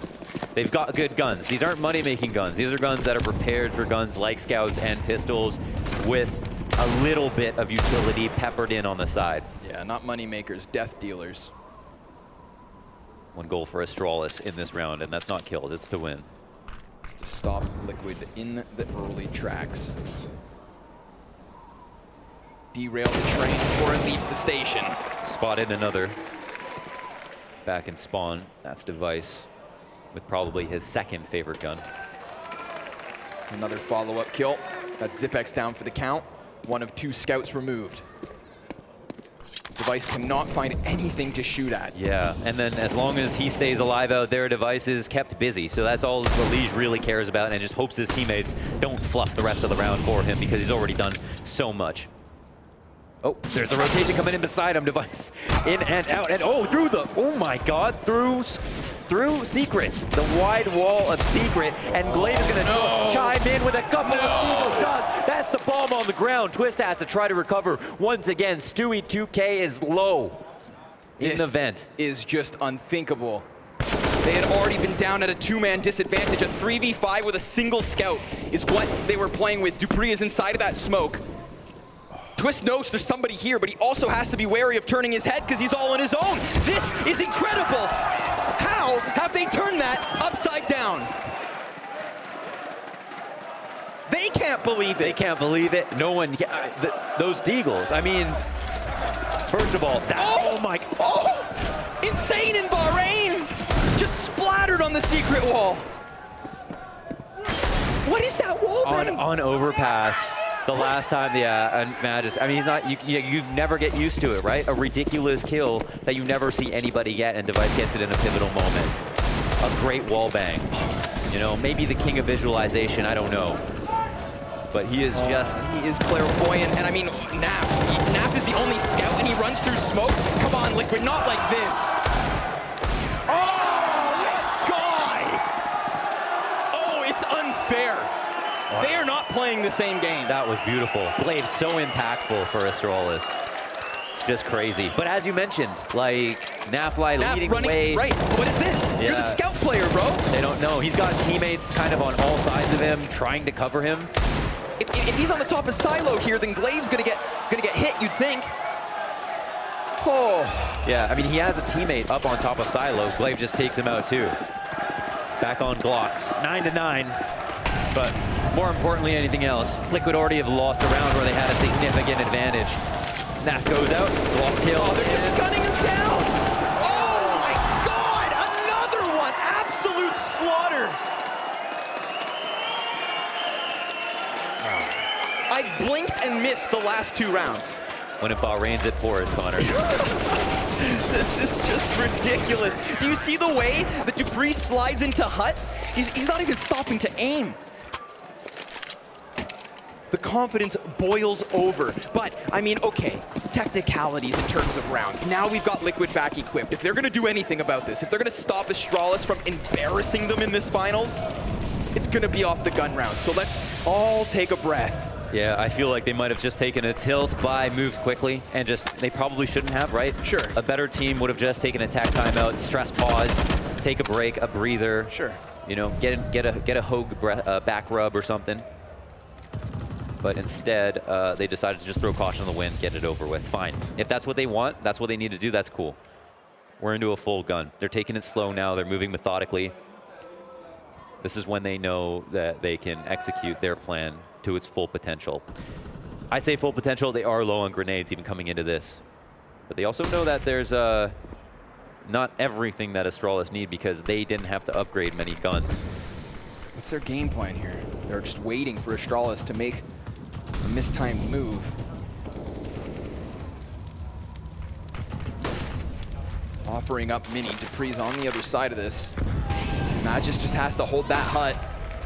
They've got good guns. These aren't money-making guns. These are guns that are prepared for guns like scouts and pistols with a little bit of utility peppered in on the side. Yeah, not money makers, death dealers. 1 goal for Astralis in this round, and that's not kills, it's to win. It's to stop Liquid in the early tracks. Derail the train before it leaves the station. Spotted another. Back in spawn, that's THEIVES with probably his second favorite gun. Another follow-up kill. That's Zipex down for the count. 1 of 2 scouts removed. THEIVES cannot find anything to shoot at. Yeah, and then as long as he stays alive out there, THEIVES is kept busy. So that's all the Liege really cares about, and just hopes his teammates don't fluff the rest of the round for him because he's already done so much. Oh, there's a rotation coming in beside him, THEIVES. In and out, and through the, oh my God, through Secrets, the wide wall of Secret, and Glaive is gonna chime in with a couple of lethal shots. That's the bomb on the ground. Twist has to try to recover once again. Stewie 2K is low in the vent. Is just unthinkable. They had already been down at a 2-man disadvantage. A 3v5 with a single scout is what they were playing with. Dupree is inside of that smoke. Twist knows there's somebody here, but he also has to be wary of turning his head because he's all on his own. This is incredible. How have they turned that upside down? They can't believe it. They can't believe it. No one can. Those deagles, I mean, first of all, that, oh my. Oh, insane in Bahrain. Just splattered on the secret wall. What is that wall bang? On overpass. The last time, and Magus, I mean, he's not, you never get used to it, right? A ridiculous kill that you never see anybody get, and THEIVES gets it in a pivotal moment. A great wall bang. You know, maybe the king of visualization, I don't know. But he is just... He is clairvoyant, and I mean, NAF is the only scout, and he runs through smoke. Come on, Liquid, not like this. Oh, my God! Oh, it's unfair. They are not playing the same game. That was beautiful. Glaive so impactful for Astralis. Just crazy. But as you mentioned, like, NAF leading running, way. Right, what is this? Yeah. You're the scout player, bro. They don't know. He's got teammates kind of on all sides of him, trying to cover him. If he's on the top of silo here, then Glaive's gonna get hit, you'd think. Oh. Yeah, I mean, he has a teammate up on top of silo. Glaive just takes him out too. Back on Glocks, 9-9. But more importantly, anything else, Liquid already have lost a round where they had a significant advantage. NAF goes out, Glock kill. Oh, they're just gunning him down. Oh my God, another one, absolute slaughter. I blinked and missed the last 2 rounds. When it Bahrain's at 4, Connor. This is just ridiculous. Do you see the way that Dupree slides into Hut? He's not even stopping to aim. the confidence boils over. But, I mean, okay, technicalities in terms of rounds. Now we've got Liquid back equipped. If they're going to do anything about this, if they're going to stop Astralis from embarrassing them in this finals, it's going to be off the gun round. So let's all take a breath. Yeah, I feel like they might have just taken a tilt by, moved quickly, and just, they probably shouldn't have, right? Sure. A better team would have just taken a tech timeout, stress pause, take a break, a breather. Sure. You know, get a Hogue back rub or something. But instead, they decided to just throw caution on the wind, get it over with. Fine. If that's what they want, that's what they need to do, that's cool. We're into a full gun. They're taking it slow now, they're moving methodically. This is when they know that they can execute their plan to its full potential. I say full potential, they are low on grenades even coming into this. But they also know that there's not everything that Astralis need because they didn't have to upgrade many guns. What's their game plan here? They're just waiting for Astralis to make a mistimed move. Offering up Mini. Dupree's on the other side of this. Magis just has to hold that hut.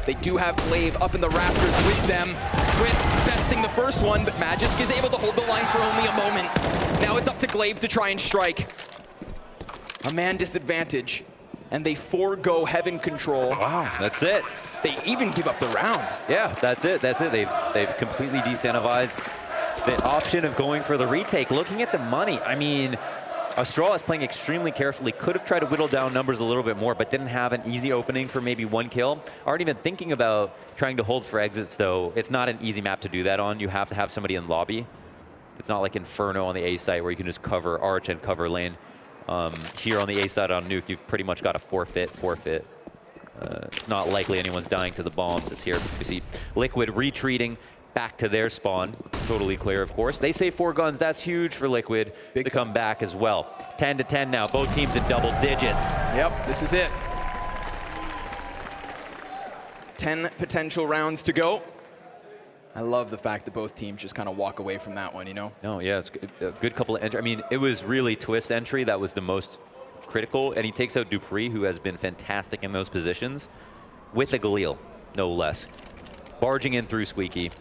They do have Glaive up in the rafters with them. Twists besting the first one, but Magisk is able to hold the line for only a moment. Now it's up to Glaive to try and strike. A man disadvantage, and they forego heaven control. Wow, that's it. They even give up the round. Yeah, that's it. That's it. They've completely decentivized the option of going for the retake. Looking at the money, I mean, Astralis playing extremely carefully, could have tried to whittle down numbers a little bit more, but didn't have an easy opening for maybe one kill. Aren't even thinking about trying to hold for exits, though. It's not an easy map to do that on. You have to have somebody in lobby. It's not like Inferno on the A site where you can just cover arch and cover lane. Here on the A side on Nuke, you've pretty much got to forfeit. It's not likely anyone's dying to the bombs. It's here. We see Liquid retreating back to their spawn. Totally clear, of course. They say 4 guns. That's huge for Liquid to come back as well. 10-10 now. Both teams in double digits. Yep, this is it. 10 potential rounds to go. I love the fact that both teams just kind of walk away from that one, you know? No, yeah, it's a good couple of entry. I mean, it was really Twist entry that was the most critical, and he takes out Dupree, who has been fantastic in those positions, with a Galil, no less. Barging in through Squeaky,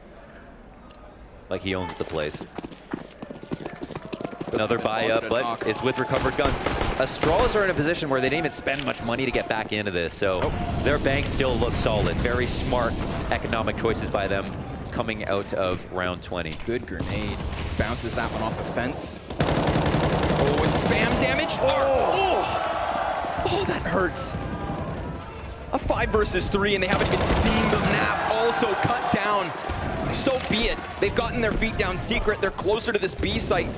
like he owns the place. Another buy up, but it's with recovered guns. Astralis are in a position where they didn't even spend much money to get back into this, so their bank still looks solid. Very smart economic choices by them coming out of round 20. Good grenade. Bounces that one off the fence. Oh, it's spam damage. Oh, that hurts. A 5 versus 3, and they haven't even seen the NAV also cut down. So be it. They've gotten their feet down secret. They're closer to this B site.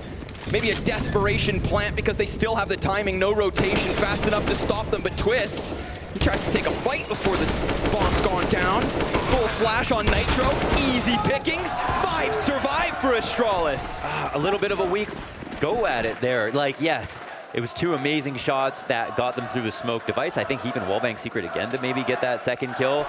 Maybe a desperation plant because they still have the timing, no rotation, fast enough to stop them, but Twists, he tries to take a fight before the bomb's gone down. Full flash on Nitro, easy pickings. 5 survive for Astralis. A little bit of a weak go at it there. Like, yes, it was 2 amazing shots that got them through the smoke device. I think he even wallbang secret again to maybe get that second kill.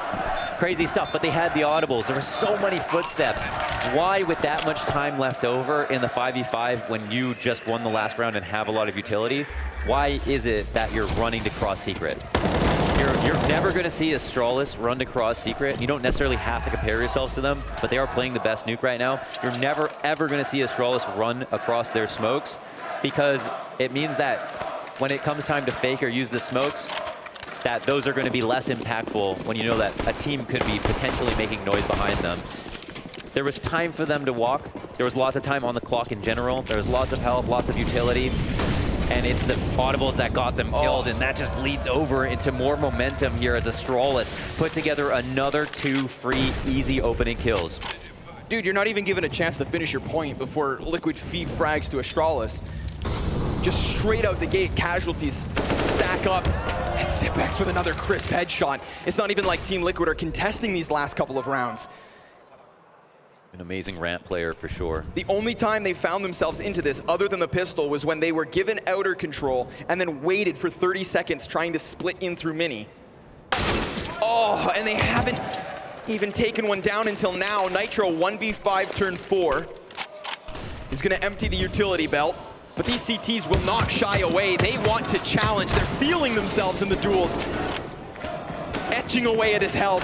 Crazy stuff, but they had the audibles. There were so many footsteps. Why, with that much time left over in the 5v5 when you just won the last round and have a lot of utility, why is it that you're running to cross secret? You're never going to see Astralis run to cross secret. You don't necessarily have to compare yourselves to them, but they are playing the best Nuke right now. You're never, ever going to see Astralis run across their smokes because it means that when it comes time to fake or use the smokes, that those are going to be less impactful when you know that a team could be potentially making noise behind them. There was time for them to walk. There was lots of time on the clock in general. There was lots of health, lots of utility. And it's the audibles that got them killed, and that just bleeds over into more momentum here as Astralis put together another 2 free, easy opening kills. Dude, you're not even given a chance to finish your point before Liquid feed frags to Astralis. Just straight out the gate, casualties stack up, and Zipex with another crisp headshot. It's not even like Team Liquid are contesting these last couple of rounds. An amazing ramp player for sure. The only time they found themselves into this, other than the pistol, was when they were given outer control and then waited for 30 seconds trying to split in through Mini. Oh, and they haven't even taken one down until now. Nitro 1v5 turn 4. He's gonna empty the utility belt, but these CTs will not shy away. They want to challenge. They're feeling themselves in the duels. Etching away at his health.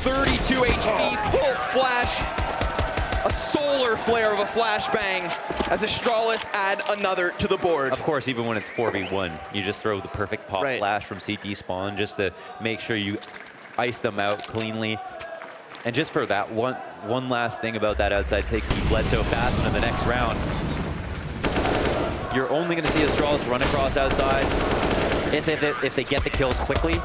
32 HP, full flash. A solar flare of a flashbang as Astralis add another to the board. Of course, even when it's 4v1, you just throw the perfect pop flash from CT spawn just to make sure you ice them out cleanly. And just for that one last thing about that outside take, he bled so fast into the next round. You're only going to see Astralis run across outside if they get the kills quickly,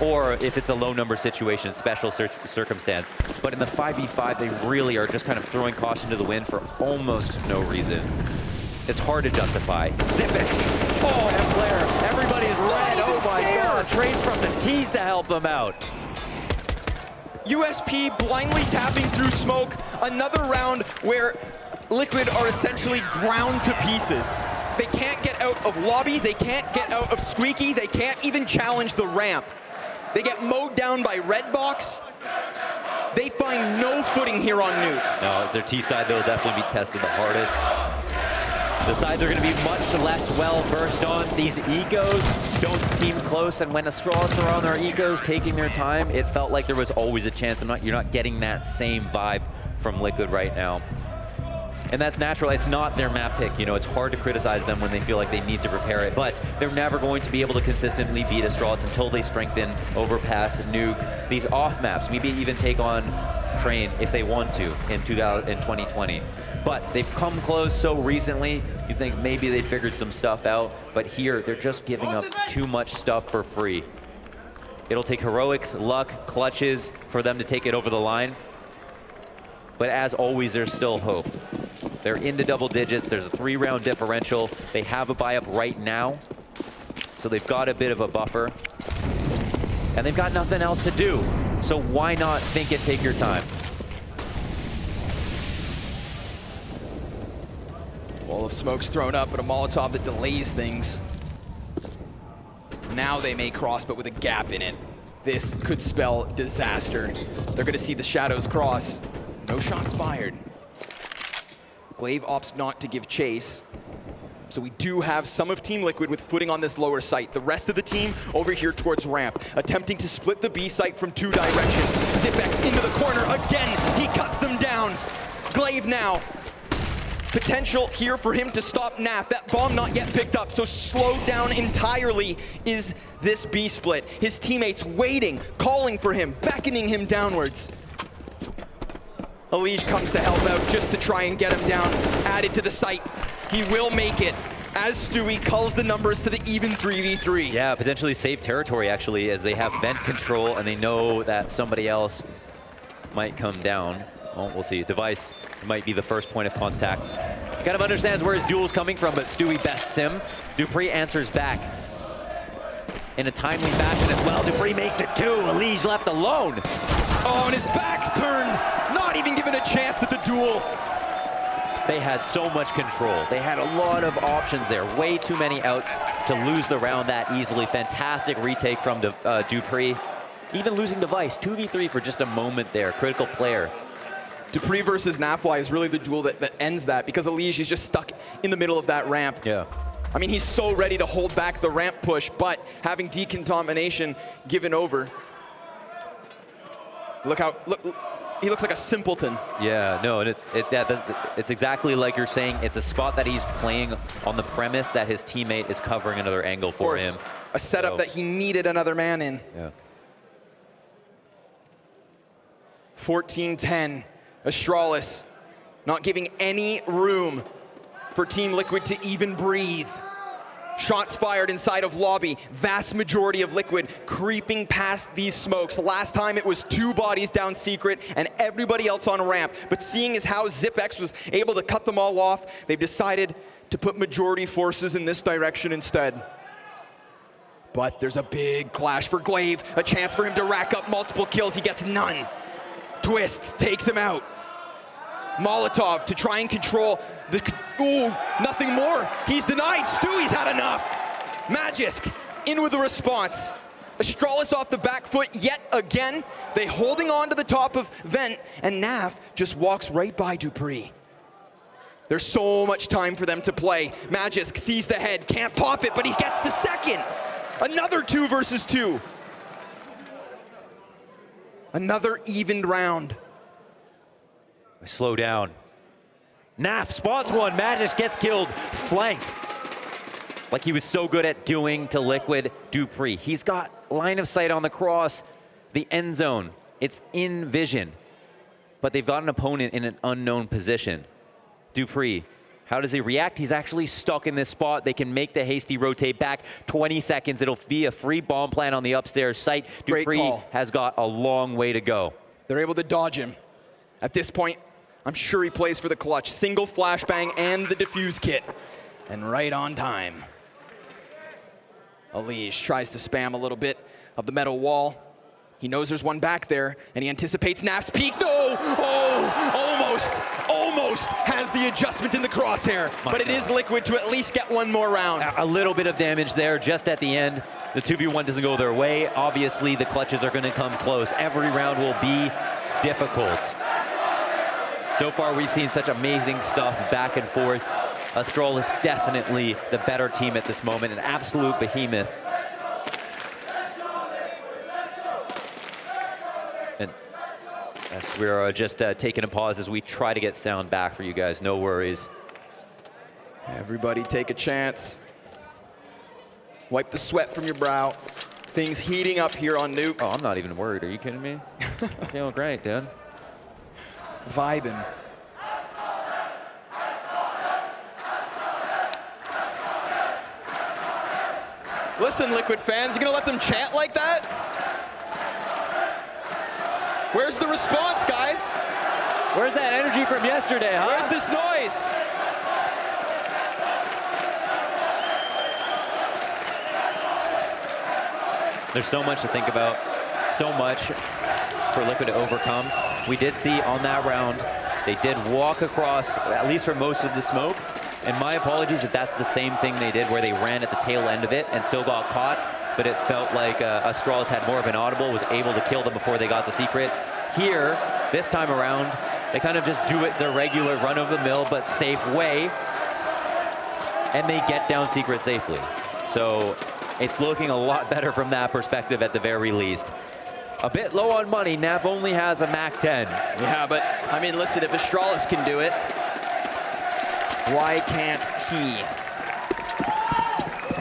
or if it's a low number situation, special circumstance. But in the 5v5, they really are just kind of throwing caution to the wind for almost no reason. It's hard to justify. Zipex. Oh, and Blair. Everybody's red. Oh my God. Trades from the tees to help them out. USP blindly tapping through smoke. Another round where Liquid are essentially ground to pieces. They can't get out of lobby. They can't get out of squeaky. They can't even challenge the ramp. They get mowed down by Redbox. They find no footing here on Nuke. No, it's their T side that will definitely be tested the hardest. The sides are going to be much less well-versed on. These egos don't seem close, and when Astralis were on their egos taking their time, it felt like there was always a chance. You're not getting that same vibe from Liquid right now. And that's natural. It's not their map pick. You know, it's hard to criticize them when they feel like they need to prepare it, but they're never going to be able to consistently beat Astralis until they strengthen, overpass, Nuke, these off maps, maybe even take on Train if they want to in 2020. But they've come close so recently, you think maybe they figured some stuff out, but here they're just giving up too much stuff for free. It'll take heroics, luck, clutches for them to take it over the line. But as always, there's still hope. They're into double digits. There's a 3-round differential. They have a buy-up right now, so they've got a bit of a buffer. And they've got nothing else to do, so why not think it, take your time? Wall of smoke's thrown up, but a Molotov that delays things. Now they may cross, but with a gap in it. This could spell disaster. They're gonna see the shadows cross. No shots fired. Glaive opts not to give chase. So we do have some of Team Liquid with footing on this lower site. The rest of the team over here towards ramp, attempting to split the B site from 2 directions. Zipex into the corner again. He cuts them down. Glaive now. Potential here for him to stop NAV. That bomb not yet picked up, so slowed down entirely is this B split. His teammates waiting, calling for him, beckoning him downwards. Elige comes to help out just to try and get him down. Added to the site. He will make it as Stewie culls the numbers to the even 3v3. Yeah, potentially safe territory actually, as they have vent control and they know that somebody else might come down. Well, we'll see. Device might be the first point of contact. Kind of understands where his duel's coming from, but Stewie bests him. Dupree answers back in a timely fashion as well. Dupree makes it too. Elige left alone. Oh, and his back's turned. Not even given a chance at the duel. They had so much control. They had a lot of options there. Way too many outs to lose the round that easily. Fantastic retake from Dupree. Even losing Device, 2v3 for just a moment there. Critical player. Dupree versus NAFY is really the duel that ends that, because Elige is just stuck in the middle of that ramp. Yeah. I mean, he's so ready to hold back the ramp push, but having decontamination given over. Look how, he looks like a simpleton. Yeah, no, and it's exactly like you're saying. It's a spot that he's playing on the premise that his teammate is covering another angle for him. A setup that he needed another man in. Yeah. 14-10, Astralis not giving any room for Team Liquid to even breathe. Shots fired inside of lobby. Vast majority of Liquid creeping past these smokes. Last time it was 2 bodies down secret and everybody else on ramp. But seeing as how Zipex was able to cut them all off, they've decided to put majority forces in this direction instead. But there's a big clash for Glaive. A chance for him to rack up multiple kills. He gets none. Twists, takes him out. Molotov to try and control the, ooh, nothing more. He's denied. Stewie's had enough. Magisk in with the response. Astralis off the back foot yet again. They holding on to the top of Vent, and Nav just walks right by Dupree. There's so much time for them to play. Magisk sees the head, can't pop it, but he gets the second. Another 2 versus 2. Another evened round. Slow down. Naf spots one, Magic gets killed, flanked. Like he was so good at doing to Liquid Dupree. He's got line of sight on the cross, the end zone. It's in vision, but they've got an opponent in an unknown position. Dupree, how does he react? He's actually stuck in this spot. They can make the hasty rotate back. 20 seconds, it'll be a free bomb plant on the upstairs site. Dupree has got a long way to go. They're able to dodge him. At this point, I'm sure he plays for the clutch. Single flashbang and the defuse kit. And right on time. Elige tries to spam a little bit of the metal wall. He knows there's one back there, and he anticipates Naf's peek. No! Oh, almost has the adjustment in the crosshair. But it is Liquid to at least get one more round. A little bit of damage there just at the end. The 2v1 doesn't go their way. Obviously, the clutches are going to come close. Every round will be difficult. So far, we've seen such amazing stuff back and forth. Astralis definitely the better team at this moment, an absolute behemoth. And yes, we're just taking a pause as we try to get sound back for you guys. No worries. Everybody take a chance. Wipe the sweat from your brow. Things heating up here on Nuke. Oh, I'm not even worried. Are you kidding me? I'm feeling great, dude. Vibing. Listen, Liquid fans, you gonna let them chant like that? Where's the response, guys? Where's that energy from yesterday, huh? Where's this noise? There's so much to think about, so much for Liquid to overcome. We did see on that round, they did walk across, at least for most of the smoke. And my apologies if that's the same thing they did where they ran at the tail end of it and still got caught, but it felt like Astralis had more of an audible, was able to kill them before they got the secret. Here, this time around, they kind of just do it the regular run-of-the-mill but safe way, and they get down secret safely. So it's looking a lot better from that perspective at the very least. A bit low on money, NAV only has a MAC 10. Yeah, but I mean, listen, if Astralis can do it, why can't he?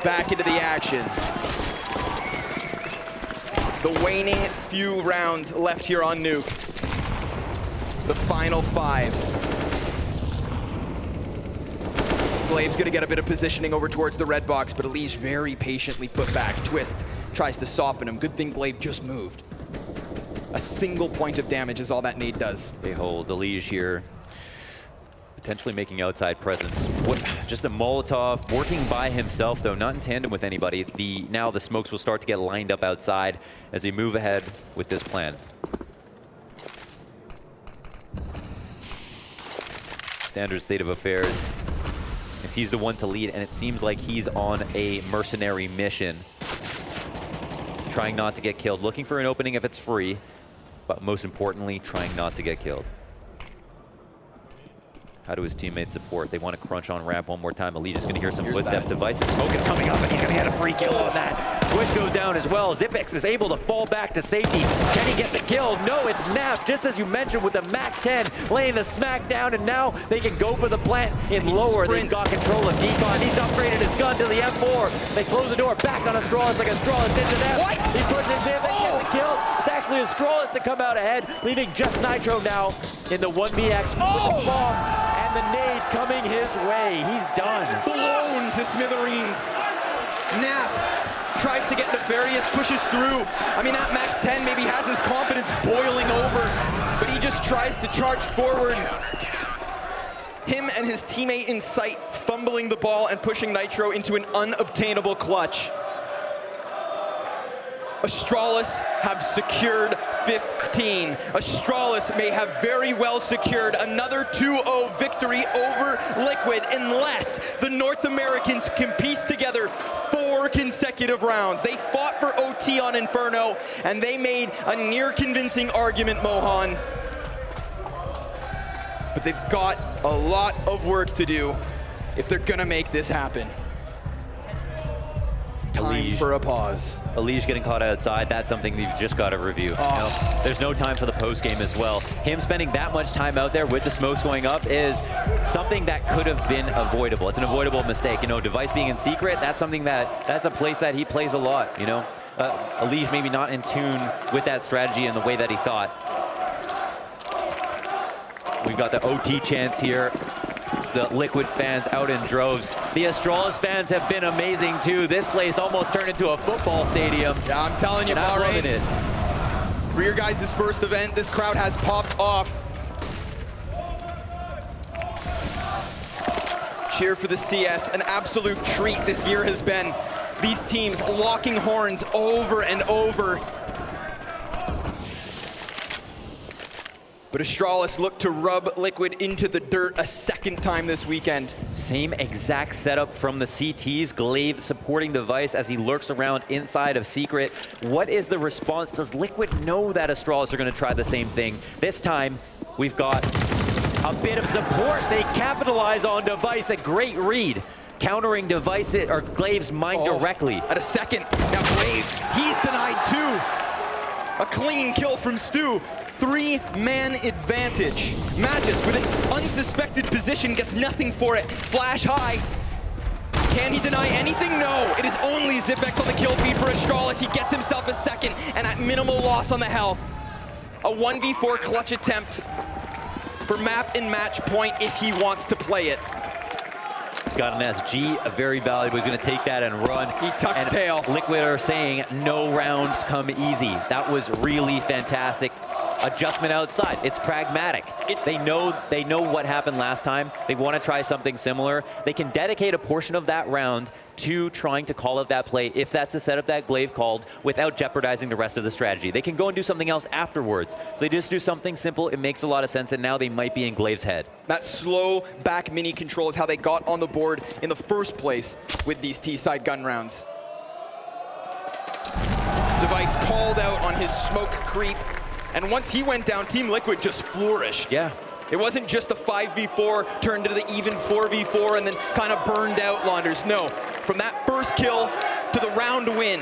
Back into the action. The waning few rounds left here on Nuke. The final 5. Glaive's gonna get a bit of positioning over towards the red box, but Elige very patiently put back. Twist tries to soften him. Good thing Glaive just moved. A single point of damage is all that nade does. They hold Elige here. Potentially making outside presence. Just a Molotov, working by himself though, not in tandem with anybody. Now the smokes will start to get lined up outside as they move ahead with this plan. Standard state of affairs. As he's the one to lead, and it seems like he's on a mercenary mission. Trying not to get killed, looking for an opening if it's free, but most importantly, trying not to get killed. How do his teammates support? They want to crunch on ramp one more time. Elige is going to hear some footstep devices. Smoke is coming up, and he's going to get a free kill on that. Twist goes down as well. Xyp9x is able to fall back to safety. Can he get the kill? No, it's Naf, just as you mentioned, with the MAC 10 laying the smack down, and now they can go for the plant in lower. They've got control of Decon. He's upgraded his gun to the M4. They close the door back on Astralis like Astralis did to them. What? He pushes him, they get the kills. It's actually Astralis to come out ahead, leaving just Nitro now in the 1vx with the bomb. And the nade coming his way. He's done. Blown to smithereens. Naf tries to get nefarious, pushes through. I mean, that MAC 10 maybe has his confidence boiling over, but he just tries to charge forward. Him and his teammate in sight, fumbling the ball and pushing Nitro into an unobtainable clutch. Astralis have secured 15. Astralis may have very well secured another 2-0 victory over Liquid unless the North Americans can piece together 4 consecutive rounds. They fought for OT on Inferno, and they made a near convincing argument, Mohan. But they've got a lot of work to do if they're gonna make this happen. Time for a pause. Elige getting caught outside, that's something you've just got to review. Oh. You know, there's no time for the post game as well. Him spending that much time out there with the smokes going up is something that could have been avoidable. It's an avoidable mistake. You know, Device being in secret, that's something that's a place that he plays a lot, you know. Elige maybe not in tune with that strategy in the way that he thought. We've got the OT chance here. The Liquid fans out in droves. The Astralis fans have been amazing too. This place almost turned into a football stadium. Yeah, I'm telling you, And I'm loving Bahrain, it. for your guys' first event, this crowd has popped off. Cheer for the CS, an absolute treat this year has been. These teams locking horns over and over. But Astralis looked to rub Liquid into the dirt a second time this weekend. Same exact setup from the CTs. Glaive supporting Device as he lurks around inside of Secret. What is the response? Does Liquid know that Astralis are going to try the same thing? This time, we've got a bit of support. They capitalize on Device. A great read. Countering Device or Glaive's mind directly. At a second. Now Glaive, he's denied two. A clean kill from Stu. 3-man advantage. Magus with an unsuspected position gets nothing for it. Flash high. Can he deny anything? No. It is only Zipex on the kill feed for Astralis. He gets himself a second and at minimal loss on the health. A 1v4 clutch attempt for map and match point if he wants to play it. He's got an SG, very valuable. He's going to take that and run. He tucks and tail. Liquid are saying no rounds come easy. That was really fantastic. Adjustment outside. It's pragmatic. They know what happened last time. They want to try something similar. They can dedicate a portion of that round to trying to call out that play if that's the setup that Glaive called without jeopardizing the rest of the strategy. They can go and do something else afterwards. So they just do something simple. It makes a lot of sense, and now they might be in Glaive's head. That slow back mini control is how they got on the board in the first place with these T-side gun rounds. Device called out on his smoke creep, and once he went down, Team Liquid just flourished. Yeah. It wasn't just a 5v4 turned into the even 4v4 and then kind of burned out Launders. No, from that first kill to the round win,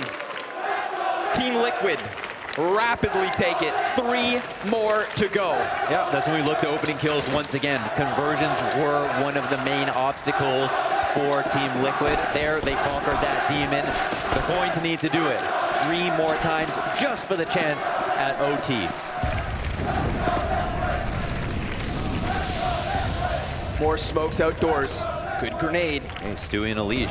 Team Liquid rapidly take it. 3 more to go. Yeah, that's when we look to opening kills once again. Conversions were one of the main obstacles for Team Liquid. There, they conquered that demon. They're going to need to do it 3 more times just for the chance at OT. More smokes outdoors. Good grenade. Hey, Stewie and Elige.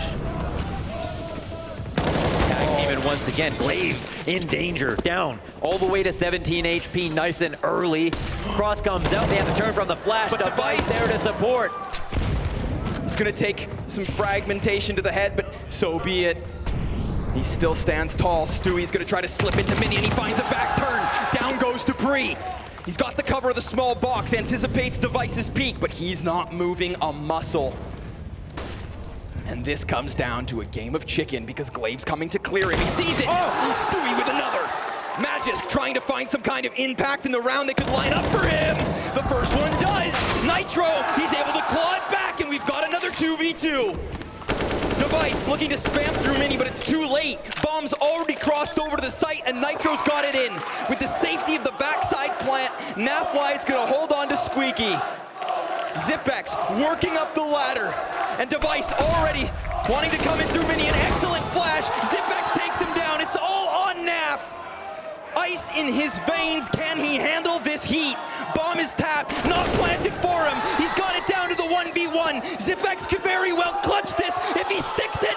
Tag team in once again. Glaive in danger. Down all the way to 17 HP. Nice and early. Cross comes out. They have to turn from the flash. But Device there to support. He's gonna take some fragmentation to the head, but so be it. He still stands tall. Stewie's gonna try to slip into mini and he finds a back turn. Down goes Dupree. He's got the cover of the small box, anticipates Device's peak, but he's not moving a muscle. And this comes down to a game of chicken because Glaive's coming to clear him. He sees it. Oh, Stewie with another. Magisk trying to find some kind of impact in the round that could line up for him. The first one does. Nitro, he's able to claw it back, and we've got another 2v2. Device looking to spam through mini, but it's too late. Bomb's already crossed over to the site, and Nitro's got it in. With the safety of the backside plant, NAVI is gonna hold on to Squeaky. Zipex working up the ladder, and Device already wanting to come in through mini. An excellent flash. Zipex takes him down. It's all on Nav. Ice in his veins. Can he handle this heat? Bomb is tapped, not planted for him. He's got it down to the 1v1. Zipex could very well clutch this if he sticks it.